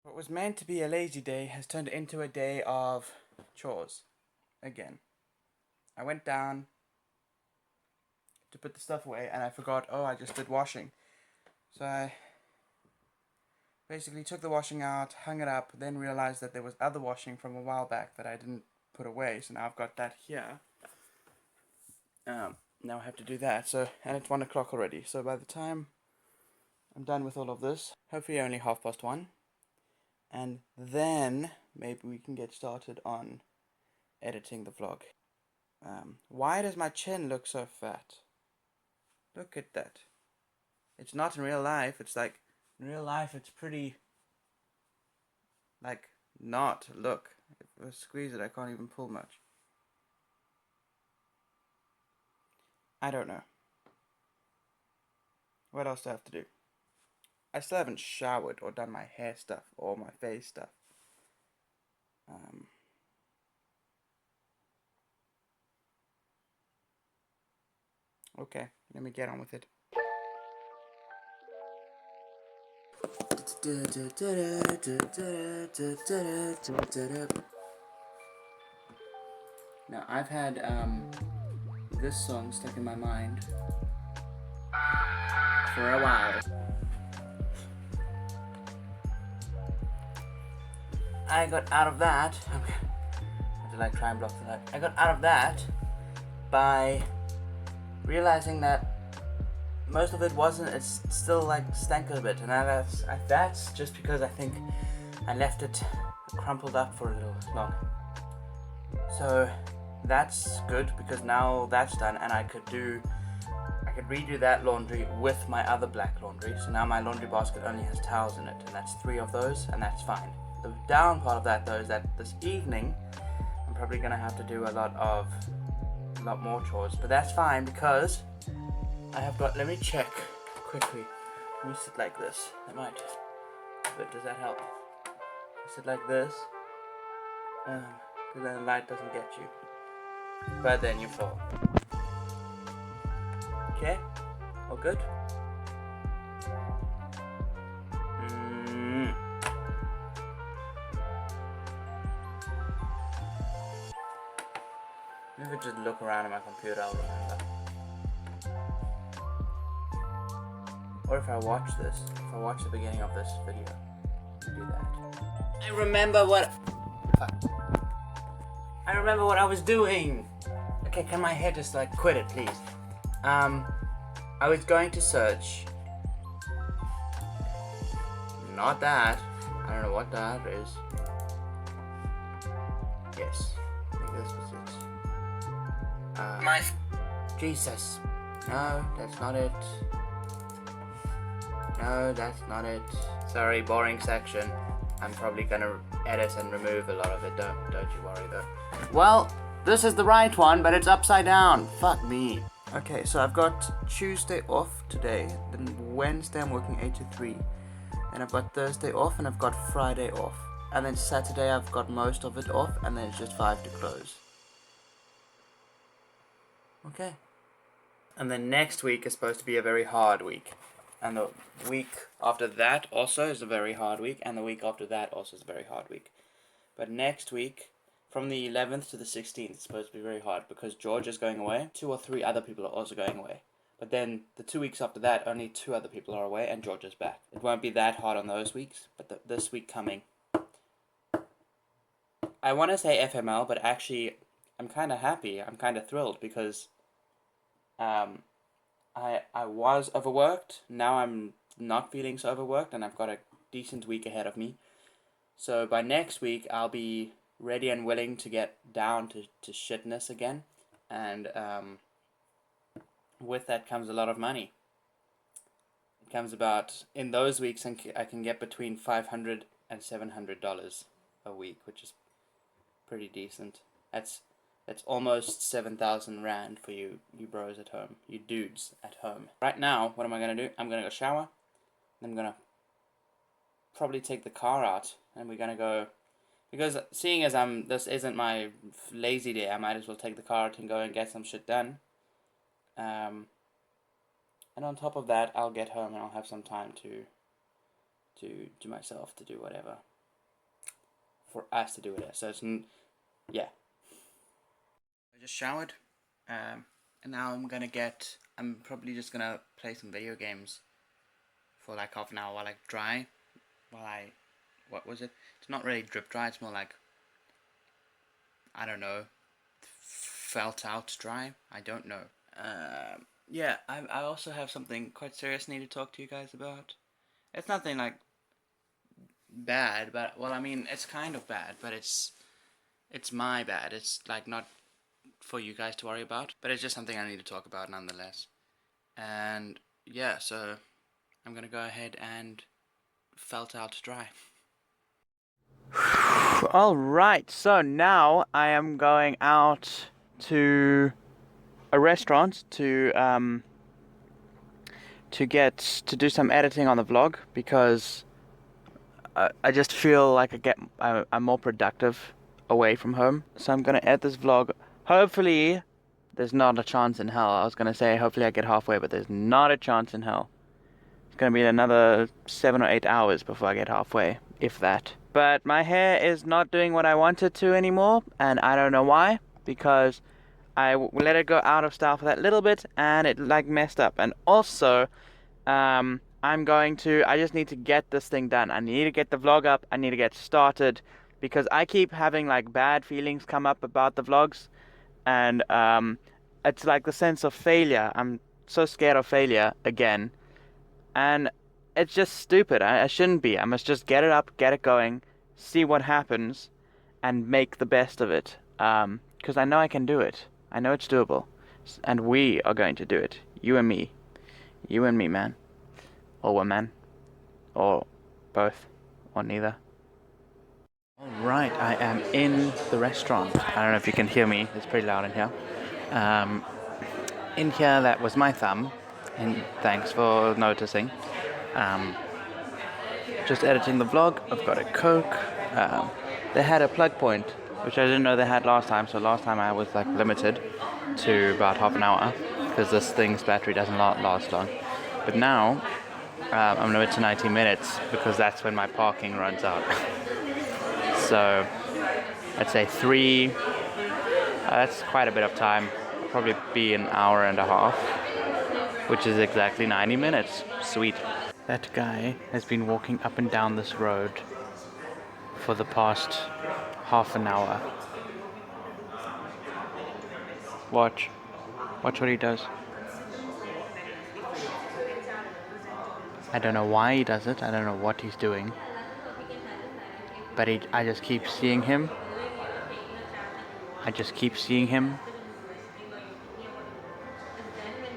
What was meant to be a lazy day has turned into a day of chores. Again. I went down to put the stuff away and I forgot, oh, I just did washing. So I basically took the washing out, hung it up, then realized that there was other washing from a while back that I didn't put away. So now I've got that here. Now I have to do that. So, and it's 1 o'clock already. So by the time I'm done with all of this, hopefully only 1:30. And then maybe we can get started on editing the vlog. Why does my chin look so fat? Look at that. It's not in real life. It's like, in real life it's pretty, like, not. Look, if I squeeze it I can't even pull much. I don't know. What else do I have to do? I still haven't showered or done my hair stuff or my face stuff. Okay, let me get on with it. Now I've had this song stuck in my mind for a while. I got out of that. I have to like try and block the light. I got out of that by realizing that most of it wasn't. It's still like stank a bit, and that's just because I think I left it crumpled up for a little long. So that's good because now that's done, and I could redo that laundry with my other black laundry. So now my laundry basket only has towels in it, and that's 3 of those, and that's fine. The down part of that though is that this evening I'm probably gonna have to do a lot more chores, but that's fine because I have got. Let me check quickly. Let me sit like this. I might. But does that help? I sit like this, because then the light doesn't get you. But then you fall. Okay, all good. Maybe just look around at my computer, I'll remember. Or if I watch this, if I watch the beginning of this video, I'll do that. I remember what I was doing. Okay, can my head just like quit it, please? I was going to search. Not that. I don't know what that is. Yes, I think this was it. Jesus. No, that's not it. No, that's not it. Sorry, boring section. I'm probably gonna edit and remove a lot of it. Don't you worry though. Well, this is the right one, but it's upside down. Fuck me. Okay, so I've got Tuesday off today. Then Wednesday I'm working 8 to 3. Then I've got Thursday off, and I've got Friday off. And then Saturday I've got most of it off, and then it's just 5 to close. Okay. And then next week is supposed to be a very hard week. And the week after that also is a very hard week, and the week after that also is a very hard week. But next week, from the 11th to the 16th, it's supposed to be very hard because George is going away. 2 or 3 other people are also going away. But then the 2 weeks after that, only 2 other people are away, and George is back. It won't be that hard on those weeks, but this week coming. I want to say FML, but actually, I'm kind of happy. I'm kind of thrilled because I was overworked. Now I'm not feeling so overworked, and I've got a decent week ahead of me. So by next week, I'll be ready and willing to get down to shitness again. And with that comes a lot of money. It comes about, in those weeks, I can get between $500 and $700 a week, which is pretty decent. That's almost 7,000 rand for you bros at home, you dudes at home. Right now, what am I gonna do? I'm gonna go shower. I'm gonna probably take the car out, and we're gonna go, because seeing as this isn't my lazy day, I might as well take the car out and go and get some shit done. And on top of that, I'll get home and I'll have some time to myself to do whatever. for us to do it. So it's yeah. I just showered, and now I'm probably just gonna play some video games for like half an hour while I dry. What was it? It's not really drip dry. It's more like, I don't know, felt out dry. I don't know. Yeah, I also have something quite serious I need to talk to you guys about. It's nothing like bad, but well, I mean, it's kind of bad, but it's my bad. It's like not for you guys to worry about, but it's just something I need to talk about nonetheless. And yeah, so I'm gonna go ahead and felt out dry. Alright, so now I am going out to a restaurant to do some editing on the vlog, because I just feel like I'm more productive away from home. So I'm gonna edit this vlog. Hopefully there's not a chance in hell. I was gonna say hopefully I get halfway, but there's not a chance in hell. It's gonna be another 7 or 8 hours before I get halfway, if that. But my hair is not doing what I want it to anymore, and I don't know why, because I let it go out of style for that little bit and it like messed up. And also I just need to get this thing done. I need to get the vlog up. I need to get started, because I keep having like bad feelings come up about the vlogs, and it's like the sense of failure. I'm so scared of failure again, and it's just stupid. I shouldn't be. I must just get it up, get it going, see what happens, and make the best of it, because I know I can do it. I know it's doable, and we are going to do it. You and me, man. Or woman, or both, or neither. Alright, I am in the restaurant. I don't know if you can hear me, it's pretty loud in here. In here, that was my thumb, and thanks for noticing. Just editing the vlog. I've got a Coke. They had a plug point, which I didn't know they had last time, so last time I was like limited to about half an hour, because this thing's battery doesn't last long. But now, I'm limited to 90 minutes, because that's when my parking runs out. So, I'd say that's quite a bit of time. It'll probably be an hour and a half, which is exactly 90 minutes. Sweet. That guy has been walking up and down this road for the past half an hour. Watch what he does. I don't know why he does it. I don't know what he's doing. But I just keep seeing him.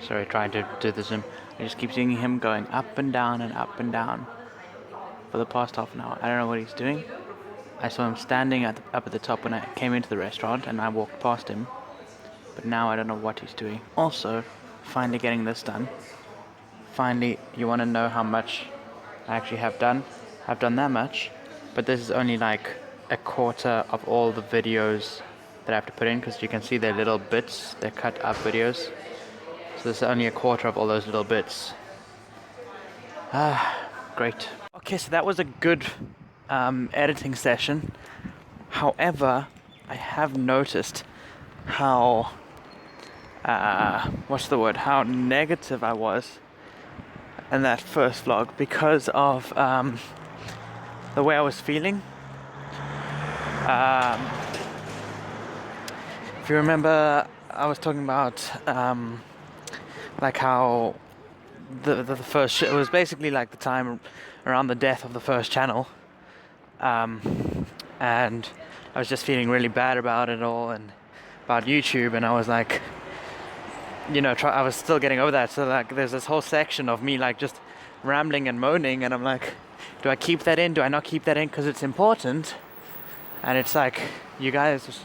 Sorry, trying to do the zoom. I just keep seeing him going up and down for the past half an hour. I don't know what he's doing. I saw him standing up at the top when I came into the restaurant, and I walked past him. But now I don't know what he's doing. Also, finally getting this done. Finally, you want to know how much I actually have done? I've done that much, but this is only like a quarter of all the videos that I have to put in, because you can see they're little bits, they're cut up videos. So this is only a quarter of all those little bits. Great. Okay, so that was a good editing session. However, I have noticed how how negative I was in that first vlog, because of the way I was feeling. If you remember, I was talking about like how the first it was basically like the time around the death of the first channel, and I was just feeling really bad about it all and about YouTube, and I was like, I was still getting over that. So like there's this whole section of me like just rambling and moaning, and I'm like, do I keep that in? Do I not keep that in? Because it's important. And it's like, you guys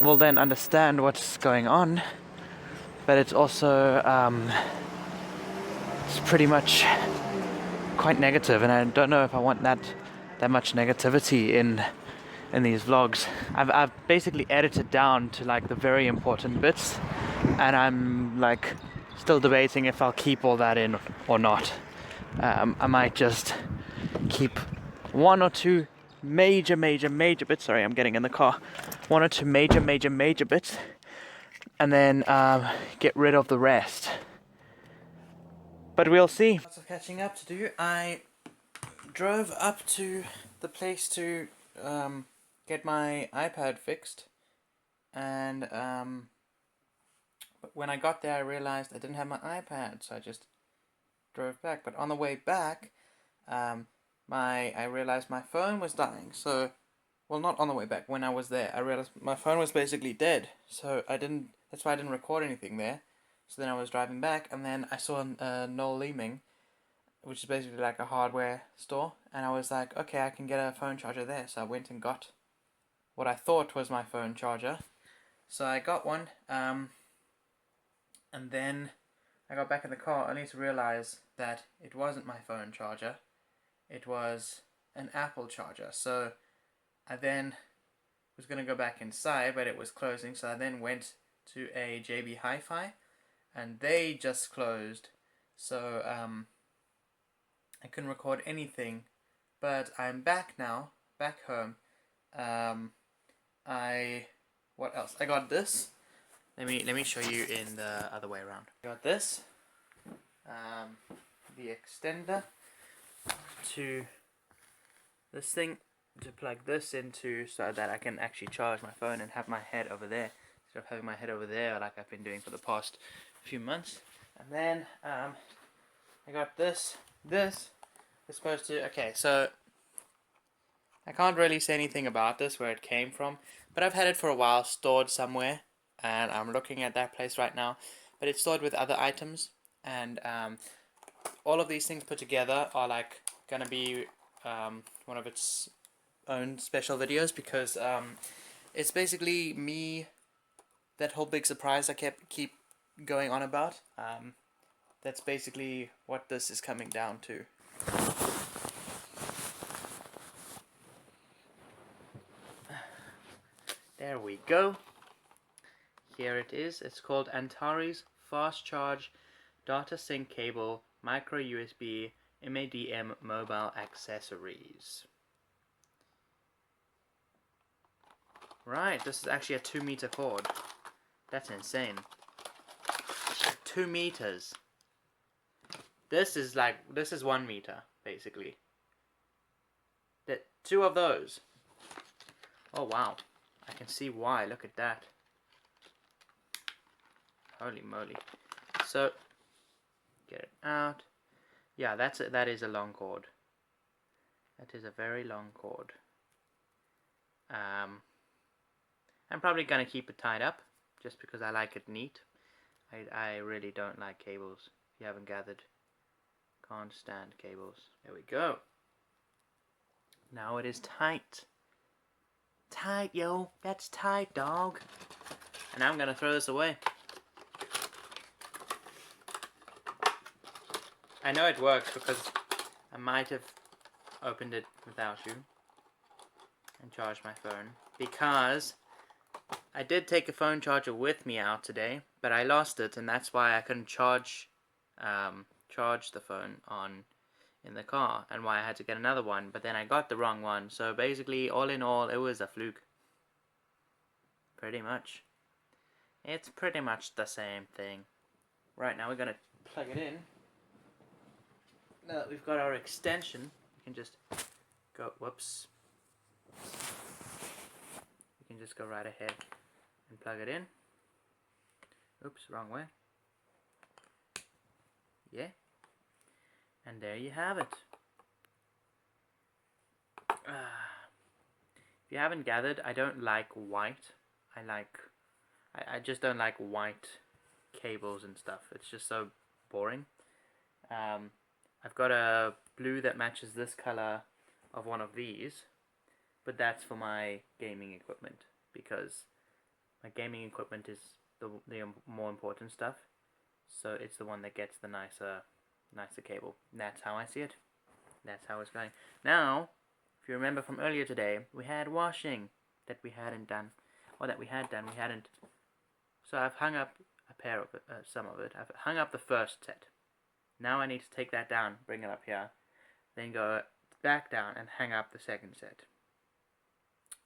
will then understand what's going on. But it's also, it's pretty much quite negative, and I don't know if I want that much negativity in these vlogs. I've basically edited down to like the very important bits, and I'm like still debating if I'll keep all that in or not. I might just keep one or two major bits. Sorry, I'm getting in the car. 1 or 2 major bits, and then get rid of the rest. But we'll see. Lots of catching up to do. I drove up to the place to get my iPad fixed, and but when I got there I realized I didn't have my iPad, so I just drove back. But on the way back, I realized my phone was dying. So, well, not on the way back. When I was there, I realized my phone was basically dead. So that's why I didn't record anything there. So then I was driving back, and then I saw Noel Leeming, which is basically like a hardware store, and I was like, okay, I can get a phone charger there. So I went and got what I thought was my phone charger. So I got one, and then I got back in the car only to realize that it wasn't my phone charger. It was an Apple charger. So I then was going to go back inside, but it was closing. So I then went to a JB Hi-Fi, and they just closed. So I couldn't record anything. But I'm back now, back home. What else? I got this. Let me show you in the other way around. I got this. The extender to this thing to plug this into, so that I can actually charge my phone and have my head over there instead of having my head over there like I've been doing for the past few months. And then I got this. This is supposed to, okay, so I can't really say anything about this, where it came from, but I've had it for a while stored somewhere, and I'm looking at that place right now. But it's stored with other items, and all of these things put together are like gonna be one of its own special videos, because it's basically me, that whole big surprise I keep going on about. That's basically what this is coming down to. There we go. Here it is. It's called Antares Fast Charge Data Sync Cable Micro USB MADM Mobile Accessories. Right, this is actually a 2-meter cord. That's insane. 2 meters. This is 1 meter, basically. 2 of those. Oh wow. I can see why. Look at that. Holy moly. So, get it out. Yeah, that is a long cord. That is a very long cord. I'm probably gonna keep it tied up, just because I like it neat. I really don't like cables, if you haven't gathered. Can't stand cables. There we go. Now it is tight. Tight, yo. That's tight, dog. And I'm gonna throw this away. I know it works because I might have opened it without you and charged my phone, because I did take a phone charger with me out today, but I lost it, and that's why I couldn't charge the phone in the car, and why I had to get another one. But then I got the wrong one, so basically, all in all, it was a fluke. Pretty much. It's pretty much the same thing. Right, now we're gonna plug it in. Now that we've got our extension, we can just go, whoops. We can just go right ahead and plug it in. Oops, wrong way. Yeah. And there you have it. If you haven't gathered, I don't like white. I just don't like white cables and stuff. It's just so boring. I've got a blue that matches this color of one of these, but that's for my gaming equipment, because my gaming equipment is the more important stuff. So it's the one that gets the nicer cable. That's how I see it. That's how it's going. Now, if you remember from earlier today, we had washing that we hadn't done, or that we had done, we hadn't. So I've hung up a pair of it, some of it. I've hung up the first set. Now I need to take that down, bring it up here, then go back down and hang up the second set.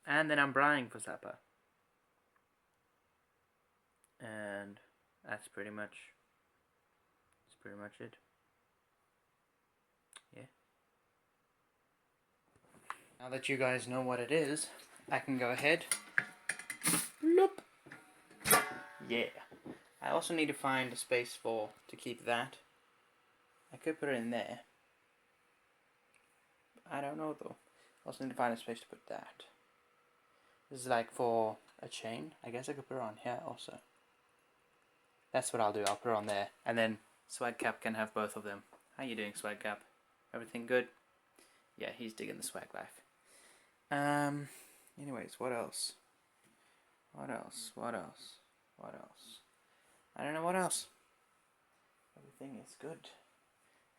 And then I'm braaiing for supper. And that's pretty much it. Yeah. Now that you guys know what it is, I can go ahead. Loop. Yeah. I also need to find a space to keep that. I could put it in there. I don't know though. I also need to find a space to put that. This is like for a chain. I guess I could put it on here also. That's what I'll do. I'll put it on there. And then Swag Cap can have both of them. How you doing, Swag Cap? Everything good? Yeah, he's digging the swag life. Anyways, what else? What else? I don't know what else. Everything is good.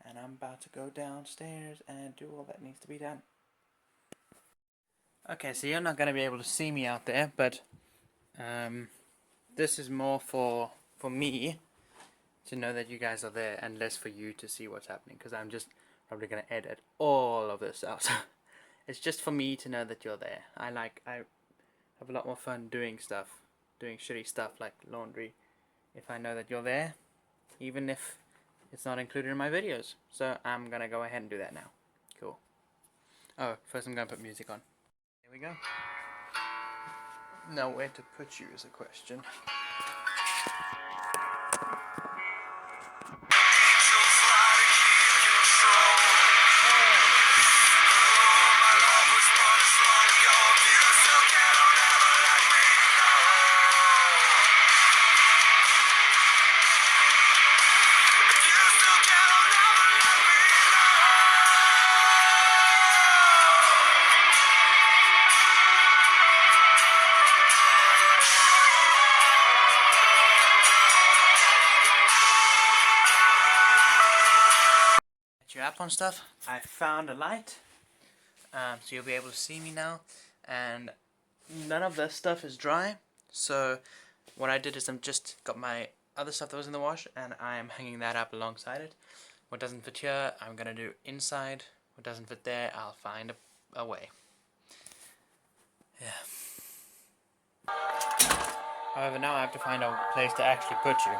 And I'm about to go downstairs and do all that needs to be done. Okay, so you're not going to be able to see me out there, but this is more for me to know that you guys are there and less for you to see what's happening, because I'm just probably going to edit all of this out. It's just for me to know that you're there. I have a lot more fun doing shitty stuff like laundry, if I know that you're there, even if it's not included in my videos. So I'm gonna go ahead and do that now. Cool. Oh, first I'm gonna put music on. Here we go. Now where to put you is a question. Your app on stuff. I found a light, so you'll be able to see me now, and none of this stuff is dry. So what I did is I'm just got my other stuff that was in the wash, and I am hanging that up alongside it. What doesn't fit here, I'm gonna do inside. What doesn't fit there, I'll find a way. Yeah. However, now I have to find a place to actually put you.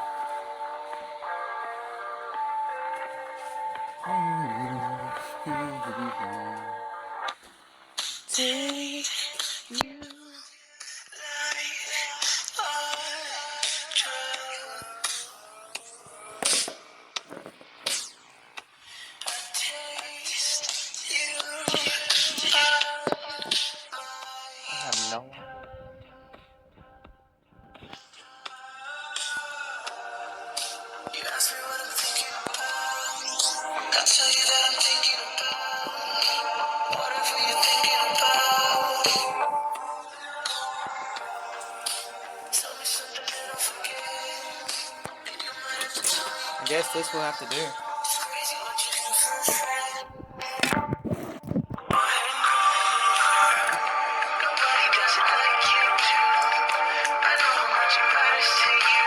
Take you like I have no. You ask me what I'm thinking about. I'll tell you that I'm thinking about whatever you're thinking about. Tell me something that I'll forget. And you might have to tell me. I guess this will have to do. It's crazy what you do for a friend. Nobody does it like you do. I know how much it matters to you.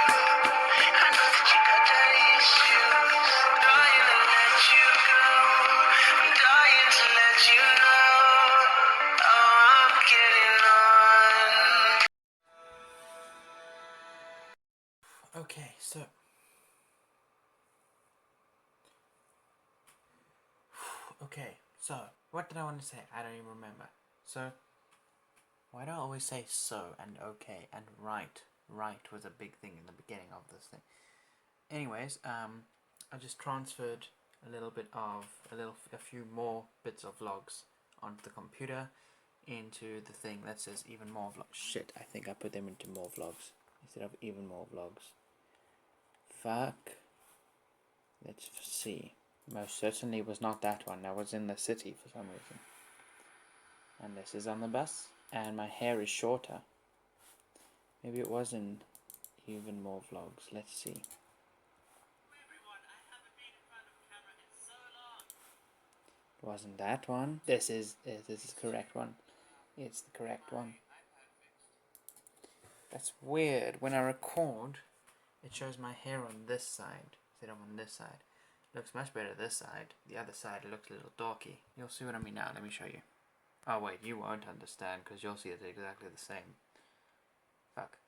I know that you got daddy issues. Dying to let you go. I'm dying to let you know. Oh, I'm getting on. Okay, so what did I want to say? I don't even remember. So why do I always say so and okay and right? Right was a big thing in the beginning of this thing. Anyways, I just transferred a few more bits of vlogs onto the computer into the thing that says even more vlogs. Shit, I think I put them into more vlogs instead of even more vlogs. Fuck. Let's see. Most certainly was not that one. I was in the city for some reason. And this is on the bus. And my hair is shorter. Maybe it was in even more vlogs. Let's see. It wasn't that one. This is the correct one. It's the correct one. That's weird. When I record, it shows my hair on this side instead of on this side. Looks much better this side. The other side looks a little dorky. You'll see what I mean now. Let me show you. Oh wait, you won't understand because you'll see it exactly the same. Fuck.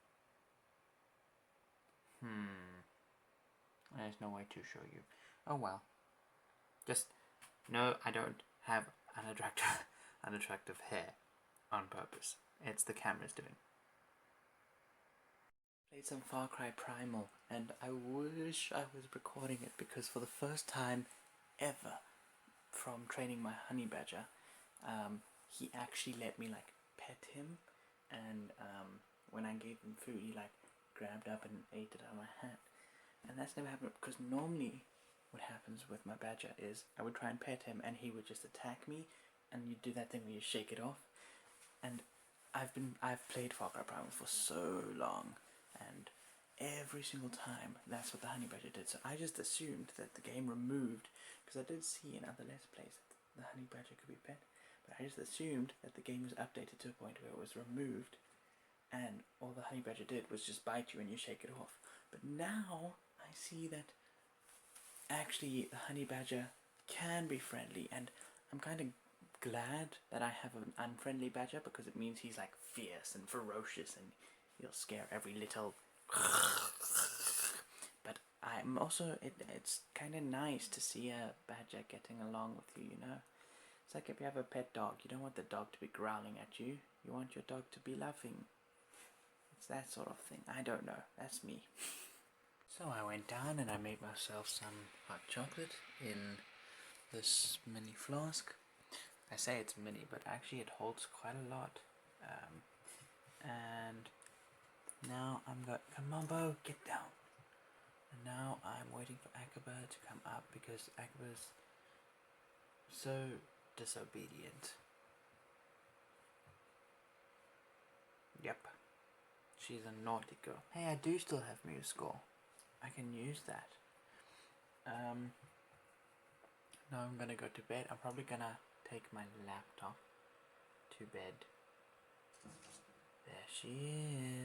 There's no way to show you. Oh well. Just no, I don't have unattractive hair on purpose. It's the camera's doing. Played some Far Cry Primal, and I wish I was recording it because for the first time ever from training my honey badger, he actually let me like pet him, and when I gave him food, he like grabbed up and ate it out of my hand, and that's never happened because normally what happens with my badger is I would try and pet him and he would just attack me, and you do that thing where you shake it off. And I've played Far Cry Primal for so long, and every single time that's what the honey badger did. So I just assumed that the game removed, because I did see in other Let's Plays that the honey badger could be pet, but I just assumed that the game was updated to a point where it was removed, and all the honey badger did was just bite you and you shake it off. But now I see that actually the honey badger can be friendly, and I'm kind of glad that I have an unfriendly badger because it means he's like fierce and ferocious and he'll scare every little. But I'm also it's kind of nice to see a badger getting along with you, you know. It's like if you have a pet dog, you don't want the dog to be growling at you, you want your dog to be loving. It's that sort of thing. I don't know, that's me. So I went down and I made myself some hot chocolate in this mini flask. I say it's mini, but actually it holds quite a lot. And now I'm going, come on Bo, get down. And now I'm waiting for Akaba to come up because Akaba's so disobedient. Yep, she's a naughty girl. Hey, I do still have Muse Score. I can use that. Now I'm gonna go to bed. I'm probably gonna take my laptop to bed. There she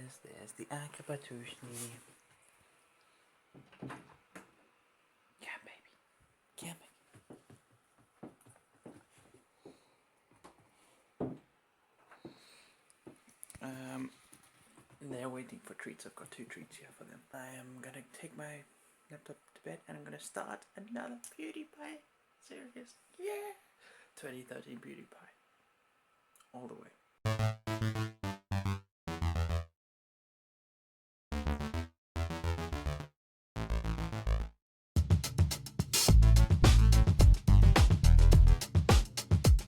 is. There's the Akabatushni. Yeah, baby. Yeah, baby. They're waiting for treats. I've got 2 treats here for them. I am gonna take my laptop to bed and I'm gonna start another PewDiePie series. Yeah! 2013 PewDiePie. All the way.